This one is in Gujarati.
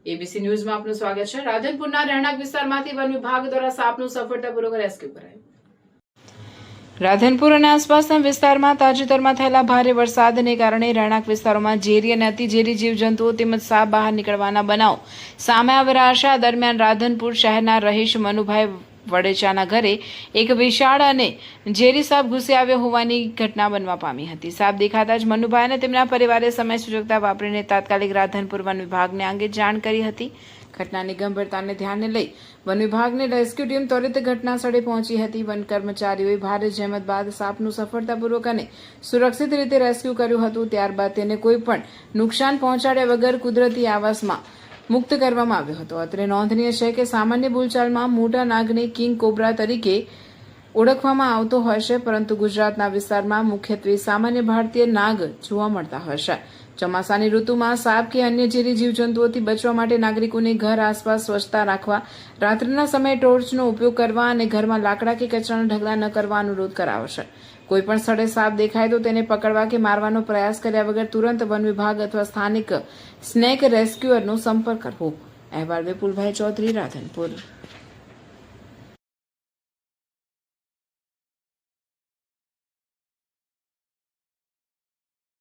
એબીસી ન્યૂઝમાં આપનું સ્વાગત છે। રાધનપુરના રહેણાંક વિસ્તારમાંથી વન વિભાગ દ્વારા સાપનું સફળતાપૂર્વક રેસ્ક્યુ કરાયું। રાધનપુર અને આસપાસના વિસ્તારમાં તાજેતરમાં થયેલા ભારે વરસાદને કારણે રહેણાંક વિસ્તારોમાં ઝેરી અને અતિઝેરી જીવજંતુઓ તેમજ સાપ બહાર નીકળવાના બનાવ સામે આવી રહ્યા છે। આ દરમિયાન રાધનપુર શહેરના રહીશ મનુભાઈ વડેચાના ઘરે એક વિશાળ અને ઝેરી સાપ ઘૂસી આવ્યો હોવાની ઘટના બનવા પામી હતી। સાપ દેખાતા જ મનુભાઈ અને તેમના પરિવારે સમય સૂચકતા વાપરીને તાત્કાલિક રાધનપુર વન વિભાગને અંગે જાણ કરી હતી। ઘટનાની ગંભીરતાને ધ્યાને લઈ વન વિભાગની રેસ્ક્યુ ટીમ ત્વરિત ઘટના સ્થળે પહોંચી હતી। વન કર્મચારીઓએ ભારે જહેમત બાદ સાપનું સફળતાપૂર્વક અને સુરક્ષિત રીતે રેસ્ક્યુ કર્યું હતું। ત્યારબાદ તેને કોઈ પણ નુકસાન પહોંચાડ્યા વગર કુદરતી આવાસમાં મુક્ત કરવામાં આવ્યો હતો। અત્રે નોંધનીય છે કે સામાન્ય બોલચાલમાં મોટા નાગને કિંગ કોબ્રા તરીકે ઓળખવામાં આવતો હોય છે, પરંતુ ગુજરાતના વિસ્તારમાં મુખ્યત્વે સામાન્ય ભારતીય નાગ જોવા મળતા હોય છે। ચોમાસાની ઋતુમાં સાપ કે અન્ય ઝેરી જીવજંતુઓથી બચવા માટે નાગરિકોને ઘર આસપાસ સ્વચ્છતા રાખવા, રાત્રિના સમયે ટોર્ચનો ઉપયોગ કરવા અને ઘરમાં લાકડા કે કચરાના ઢગલા ન કરવા અનુરોધ કરાયો છે। કોઈપણ સ્થળે સાપ દેખાય તો તેને પકડવા કે મારવાનો પ્રયાસ કર્યા વગર તુરંત વન વિભાગ અથવા સ્થાનિક સ્નેક રેસ્ક્યુઅરનો સંપર્ક કરવો। અહેવાલ વિપુલભાઈ ચૌધરી, રાધનપુર।